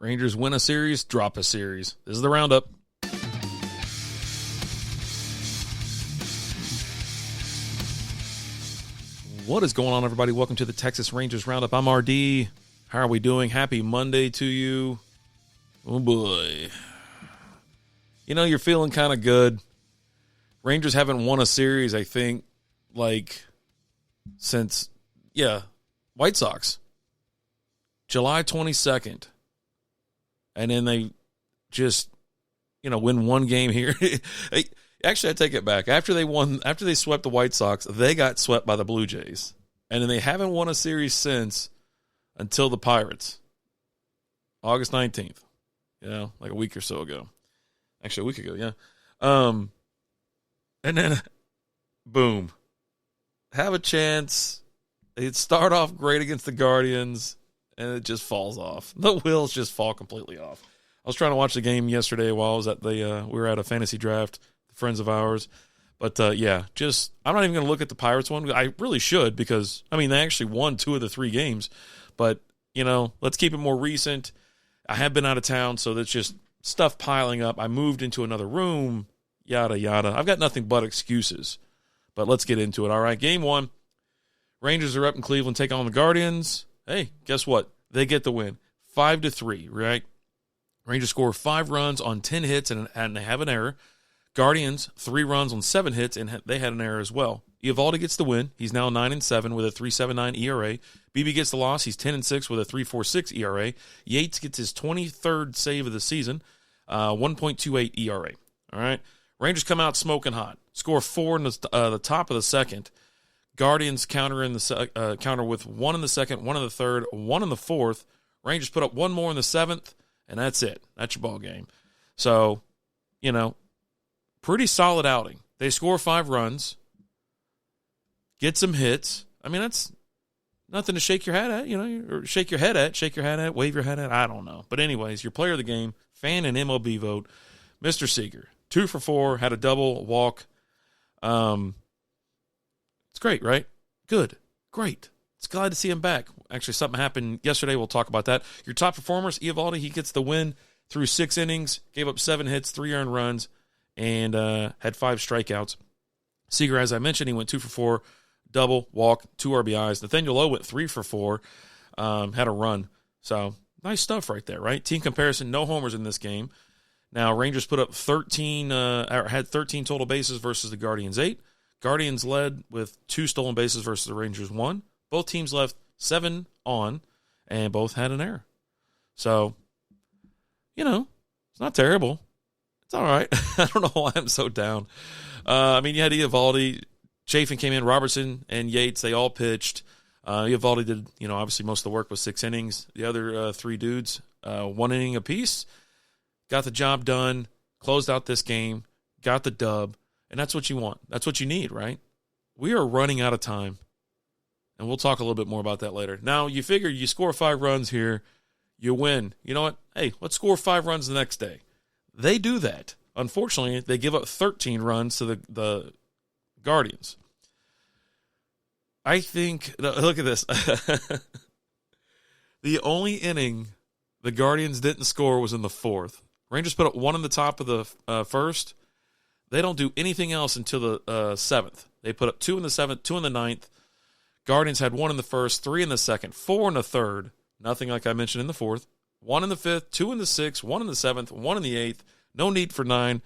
Rangers win a series, drop a series. This is the Roundup. What is going on, everybody? Welcome to the Texas Rangers Roundup. I'm RD. How are we doing? Happy Monday to you. Oh, boy. You know, you're feeling kind of good. Rangers haven't won a series, I think, since, White Sox. July 22nd. And then they just, win one game here. Actually, I take it back. After they swept the White Sox, they got swept by the Blue Jays. And then they haven't won a series since until the Pirates. August 19th. Like a week or so ago. Actually, a week ago, yeah. And then, boom. Have a chance. They'd start off great against the Guardians, and it just falls off. The wheels just fall completely off. I was trying to watch the game yesterday while I was at we were at a fantasy draft, friends of ours. But, I'm not even going to look at the Pirates one. I really should because, they actually won 2 of the 3 games. But, let's keep it more recent. I have been out of town, so that's just stuff piling up. I moved into another room, yada, yada. I've got nothing but excuses. But let's get into it. All right, game 1. Rangers are up in Cleveland, take on the Guardians. Hey, guess what? They get the win. 5-3, right? Rangers score 5 runs on 10 hits, and they have an error. Guardians, 3 runs on 7 hits, and they had an error as well. Eovaldi gets the win. He's now 9-7 with a 3.79 ERA. BB gets the loss. He's 10-6 with a 3.46 ERA. Yates gets his 23rd save of the season, 1.28 ERA. All right. Rangers come out smoking hot. Score 4 in the top of the second. Guardians counter with 1 in the second, 1 in the third, 1 in the fourth. Rangers put up 1 more in the 7th, and that's it. That's your ball game. So, pretty solid outing. They score 5 runs, get some hits. That's nothing to shake your head at, or shake your head at, wave your head at. I don't know. But anyways, your player of the game, fan and MLB vote, Mr. Seager. 2 for 4, had a double, walk. It's great, right? Good. Great. It's glad to see him back. Actually, something happened yesterday. We'll talk about that. Your top performers, Eovaldi, he gets the win through 6 innings, gave up 7 hits, 3 earned runs, and had 5 strikeouts. Seager, as I mentioned, he went 2 for 4, double, walk, 2 RBIs. Nathaniel Lowe went 3 for 4, had a run. So, nice stuff right there, right? Team comparison, no homers in this game. Now, Rangers put up had 13 total bases versus the Guardians 8. Guardians led with 2 stolen bases versus the Rangers 1. Both teams left 7 on, and both had an error. So, it's not terrible. It's all right. I don't know why I'm so down. You had Eovaldi, Chafin came in, Robertson, and Yates. They all pitched. Eovaldi did, obviously most of the work was 6 innings. The other 3 dudes, 1 inning apiece. Got the job done, closed out this game, got the dub, and that's what you want. That's what you need, right? We are running out of time, and we'll talk a little bit more about that later. Now, you figure you score 5 runs here, you win. You know what? Hey, let's score 5 runs the next day. They do that. Unfortunately, they give up 13 runs to the Guardians. I think, look at this. The only inning the Guardians didn't score was in the 4th. Rangers put up 1 in the top of the first. They don't do anything else until the 7th. They put up 2 in the 7th, 2 in the 9th. Guardians had 1 in the first, 3 in the second, 4 in the third. Nothing like I mentioned in the 4th. 1 in the 5th, 2 in the 6th, 1 in the 7th, 1 in the 8th. No need for 9.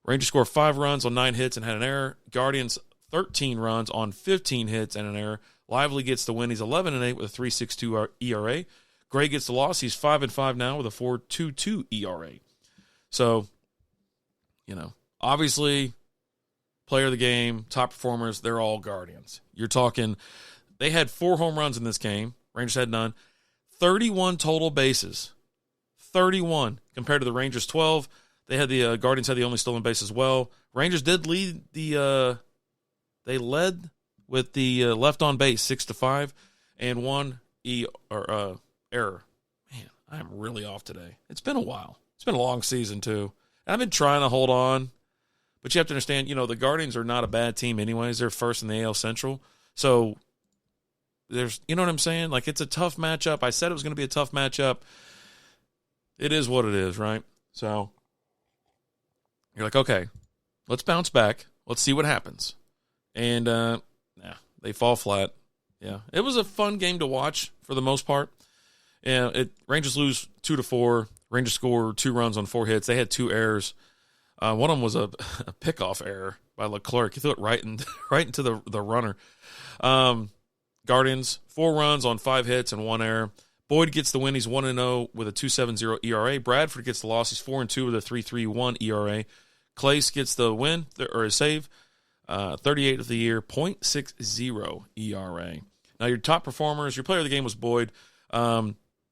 Rangers scored 5 runs on 9 hits and had an error. Guardians 13 runs on 15 hits and an error. Lively gets the win. He's 11-8 with a 3.62 ERA. Gray gets the loss. He's 5-5 now with a 4.22 ERA. So, obviously, player of the game, top performers, they're all Guardians. You're talking, they had 4 home runs in this game. Rangers had none. 31 total bases. 31 compared to the Rangers 12. The Guardians had the only stolen base as well. Rangers did lead they led with the left on base 6-5 and 1 error. Man, I'm really off today. It's been a while. It's been a long season, too. And I've been trying to hold on. But you have to understand, the Guardians are not a bad team anyways. They're first in the AL Central. So, there's, you know what I'm saying? Like, it's a tough matchup. I said it was going to be a tough matchup. it is what it is, right? So you're like, okay, let's bounce back. Let's see what happens. And they fall flat. Yeah, it was a fun game to watch for the most part. And Rangers lose 2-4. Rangers score 2 runs on 4 hits. They had 2 errors. One of them was a pickoff error by Leclerc. He threw it right into the runner. Guardians 4 runs on 5 hits and 1 error. Boyd gets the win. He's 1-0 with a 2.70 ERA. Bradford gets the loss. He's 4-2 with a 3.31 ERA. Clace gets the win or a save. 38 of the year, 0.60 ERA. Now your top performers, your player of the game was Boyd.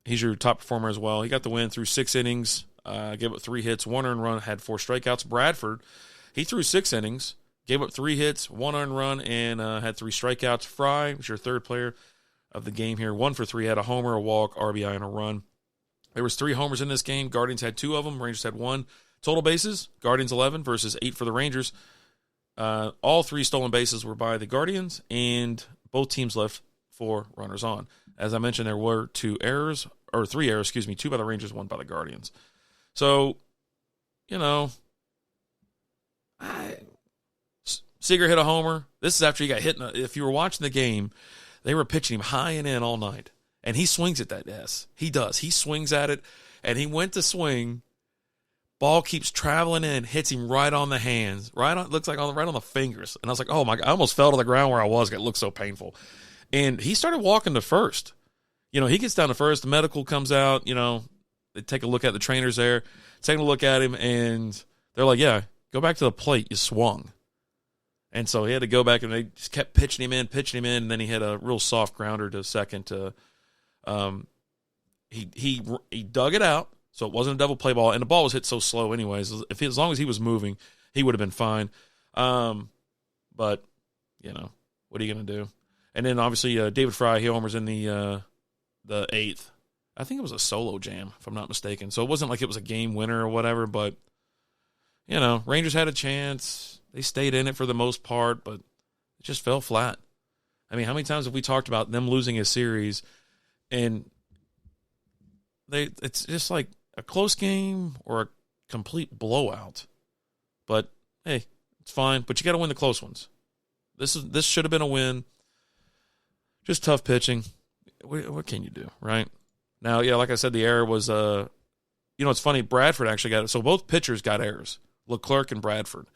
He's your top performer as well. He got the win through 6 innings, gave up 3 hits, 1 earned run, had 4 strikeouts. Bradford, he threw 6 innings, gave up 3 hits, 1 earned run, and had 3 strikeouts. Fry was your third player of the game here. 1 for 3, had a homer, a walk, RBI, and a run. There was 3 homers in this game. Guardians had 2 of them. Rangers had 1. Total bases, Guardians 11 versus 8 for the Rangers. All 3 stolen bases were by the Guardians, and both teams left 4 runners on. As I mentioned, there were 3 errors, 2 by the Rangers, 1 by the Guardians. So, Seager hit a homer. This is after he got hit. If you were watching the game, they were pitching him high and in all night. And he swings at that, yes. He does. He swings at it, and he went to swing. Ball keeps traveling in, hits him right on the hands, right on the fingers. And I was like, oh my God, I almost fell to the ground where I was. It looked so painful. And he started walking to first. He gets down to first. The medical comes out. They take a look at the trainers there, taking a look at him, and they're like, yeah, go back to the plate. You swung. And so he had to go back, and they just kept pitching him in, and then he had a real soft grounder to second. He dug it out, so it wasn't a double play ball, and the ball was hit so slow anyways. As long as he was moving, he would have been fine. But, what are you going to do? And then, obviously, David Fry, he homers in the 8th. I think it was a solo jam, if I'm not mistaken. So it wasn't like it was a game winner or whatever, but, Rangers had a chance. They stayed in it for the most part, but it just fell flat. I mean, how many times have we talked about them losing a series, and it's just like a close game or a complete blowout. But, hey, it's fine. But you got to win the close ones. This should have been a win. Just tough pitching. What can you do, right? Now, yeah, like I said, the error was, it's funny. Bradford actually got it. So both pitchers got errors, Leclerc and Bradford.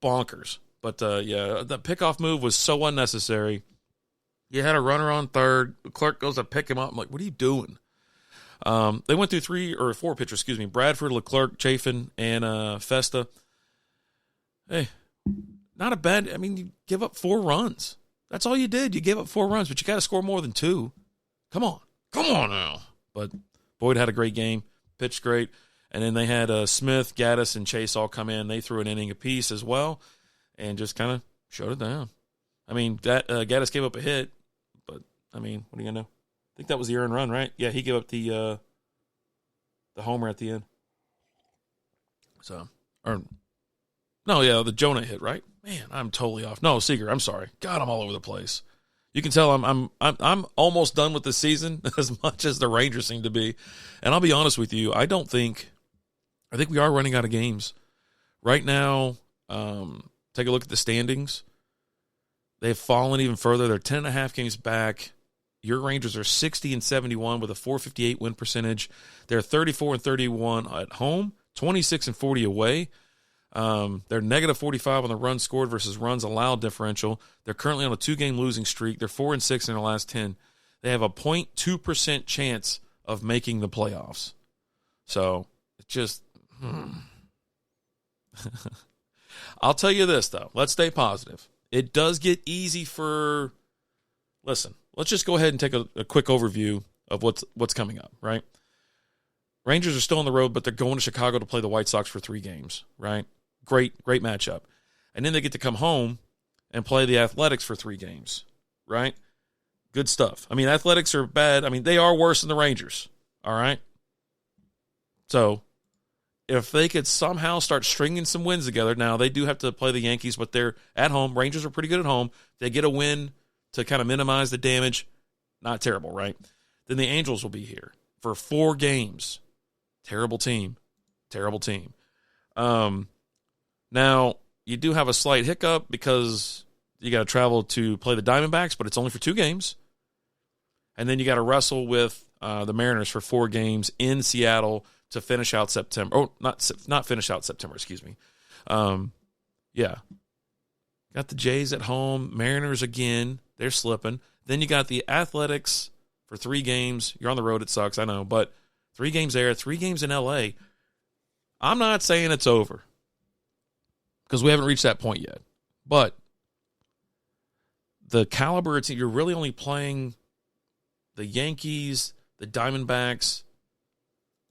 Bonkers. But, the pickoff move was so unnecessary. You had a runner on third. Leclerc goes to pick him up. I'm like, what are you doing? They went through 3 or 4 pitchers, Bradford, Leclerc, Chafin, and Festa. Hey, not a bad, you give up 4 runs. That's all you did. You gave up 4 runs, but you got to score more than 2. Come on now. But Boyd had a great game, pitched great. And then they had Smith, Gaddis, and Chase all come in. They threw an inning apiece as well and just kind of shut it down. Gaddis gave up a hit, but, what are you going to do? I think that was the earned run, right? Yeah, he gave up the homer at the end. The Jonah hit, right? Man, I'm totally off. No, Seager, I'm sorry. God, I'm all over the place. You can tell I'm almost done with the season as much as the Rangers seem to be. And I'll be honest with you, I think we are running out of games. Right now, take a look at the standings. They've fallen even further. They're 10.5 games back. Your Rangers are 60-71 with a .458 win percentage. They're 34-31 at home, 26-40 away. They're negative 45 on the runs scored versus runs allowed differential. They're currently on a 2-game losing streak. They're 4-6 in their last 10. They have a 0.2% chance of making the playoffs. So it's just, I'll tell you this though. Let's stay positive. It does get easy listen, let's just go ahead and take a quick overview of what's coming up, right? Rangers are still on the road, but they're going to Chicago to play the White Sox for 3 games, right? Great matchup. And then they get to come home and play the Athletics for 3 games, right? Good stuff. Athletics are bad. They are worse than the Rangers, all right? So if they could somehow start stringing some wins together, now they do have to play the Yankees, but they're at home. Rangers are pretty good at home. They get a win to kind of minimize the damage. Not terrible, right? Then the Angels will be here for 4 games. Terrible team. Terrible team. Now, you do have a slight hiccup because you got to travel to play the Diamondbacks, but it's only for 2 games. And then you got to wrestle with the Mariners for 4 games in Seattle to finish out September. Oh, not finish out September, excuse me. Yeah. Got the Jays at home. Mariners again. They're slipping. Then you got the Athletics for 3 games. You're on the road. It sucks, I know. But 3 games there, 3 games in L.A. I'm not saying it's over because we haven't reached that point yet. But the caliber, you're really only playing the Yankees, the Diamondbacks,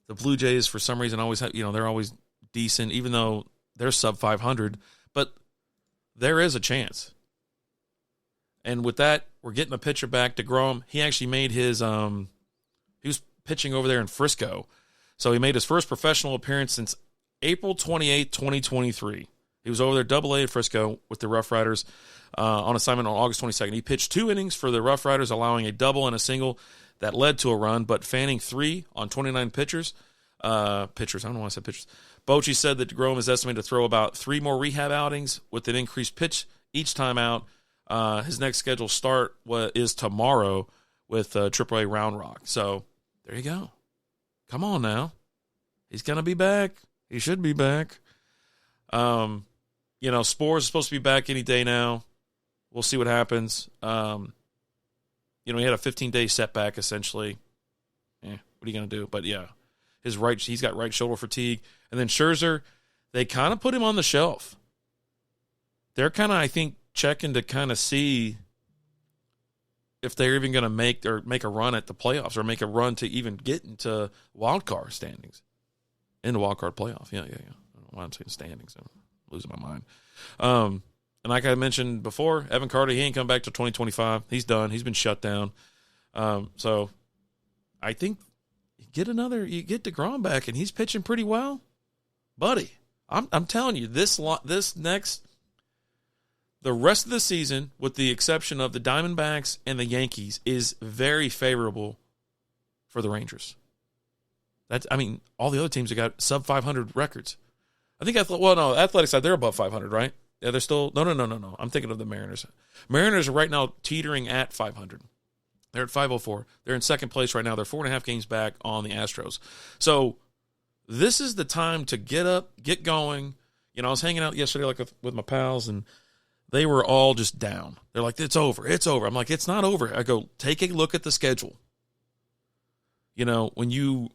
the Blue Jays for some reason always have, they're always decent, even though they're sub 500. But there is a chance. And with that, we're getting a pitcher back. DeGrom, he actually made his, he was pitching over there in Frisco. So he made his first professional appearance since April 28, 2023. He was over there Double-A at Frisco with the Rough Riders on assignment on August 22nd. He pitched 2 innings for the Rough Riders, allowing a double and a single that led to a run, but fanning 3 on 29 pitchers. I don't know why I said pitchers. Bochy said that DeGrom is estimated to throw about 3 more rehab outings with an increased pitch each time out. His next scheduled start is tomorrow with AAA Round Rock. So there you go. Come on now. He's going to be back. He should be back. Spores is supposed to be back any day now. We'll see what happens. He had a 15-day setback, essentially. What are you going to do? But, yeah, he's got right shoulder fatigue. And then Scherzer, they kind of put him on the shelf. They're kind of, I think, checking to kind of see if they're even going to make a run at the playoffs or make a run to even get into wild card standings. In the wild card playoff. Yeah. I don't know why I'm saying standings. I'm losing my mind. And like I mentioned before, Evan Carter, he ain't come back till 2025. He's done. He's been shut down. So I think you get DeGrom back, and he's pitching pretty well. Buddy, I'm telling you, the rest of the season, with the exception of the Diamondbacks and the Yankees, is very favorable for the Rangers. All the other teams have got sub 500 records. I think Athletics side, they're above 500, right? Yeah, they're still no. I'm thinking of the Mariners. Mariners are right now teetering at 500. They're at 504. They're in second place right now. They're 4.5 games back on the Astros. So this is the time to get up, get going. I was hanging out yesterday with my pals, and they were all just down. They're like, it's over. It's over. I'm like, it's not over. I go, take a look at the schedule. When you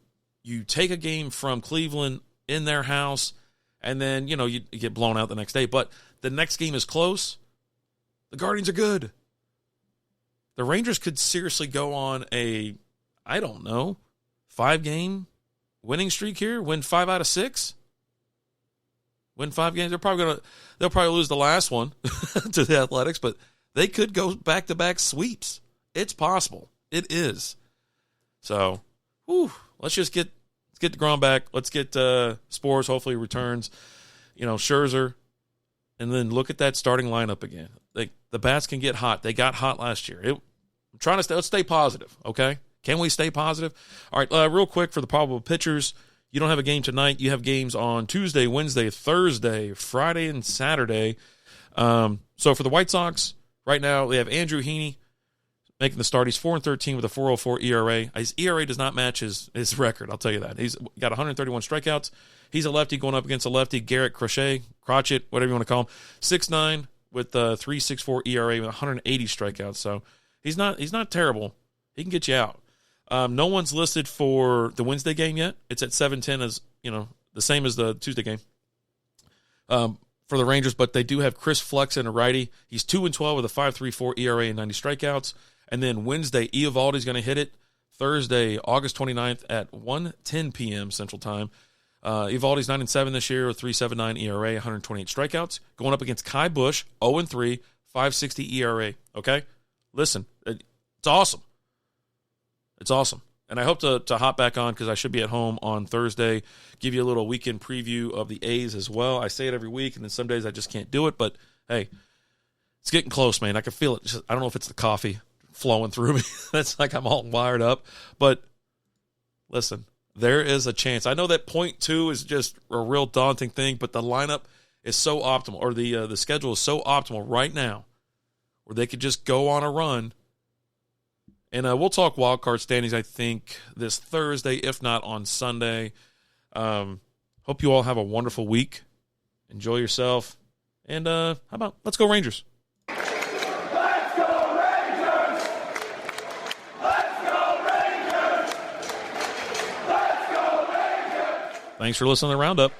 take a game from Cleveland in their house, and then, you get blown out the next day. But the next game is close. The Guardians are good. The Rangers could seriously go on a, 5-game winning streak here. Win 5 out of 6. Win 5 games. They'll probably lose the last one to the Athletics, but they could go back-to-back sweeps. It's possible. It is. So, let's get DeGrom back. Let's get Spores, hopefully returns. Scherzer. And then look at that starting lineup again. The bats can get hot. They got hot last year. I'm trying to let's stay positive, okay? Can we stay positive? All right, real quick for the probable pitchers. You don't have a game tonight. You have games on Tuesday, Wednesday, Thursday, Friday, and Saturday. So for the White Sox, right now, they have Andrew Heaney making the start. He's 4-13 with a 4.04 ERA. His ERA does not match his record, I'll tell you that. He's got 131 strikeouts. He's a lefty going up against a lefty, Garrett Crochet, whatever you want to call him. 6'9", with a 3.64 ERA with 180 strikeouts. So he's not terrible. He can get you out. No one's listed for the Wednesday game yet. It's at 7:10 as the same as the Tuesday game for the Rangers, but they do have Chris Flexen, a righty. He's 2-12 with a 5.34 ERA and 90 strikeouts. And then Wednesday, Eovaldi's going to hit it. Thursday, August 29th at 1:10 p.m. Central Time. Eovaldi's 9-7 this year with 3.79 ERA, 128 strikeouts. Going up against Kai Busch, 0-3, 5.60 ERA. Okay? Listen, it's awesome. It's awesome. And I hope to hop back on because I should be at home on Thursday, give you a little weekend preview of the A's as well. I say it every week, and then some days I just can't do it. But, hey, it's getting close, man. I can feel it. I don't know if it's the coffee flowing through me. That's like I'm all wired up. But, listen, there is a chance. I know that .2 is just a real daunting thing, but the lineup is so optimal, or the schedule is so optimal right now, where they could just go on a run. And we'll talk wild card standings, I think, this Thursday, if not on Sunday. Hope you all have a wonderful week. Enjoy yourself. And how about let's go Rangers? Let's go Rangers! Let's go Rangers! Let's go Rangers! Thanks for listening to the Roundup.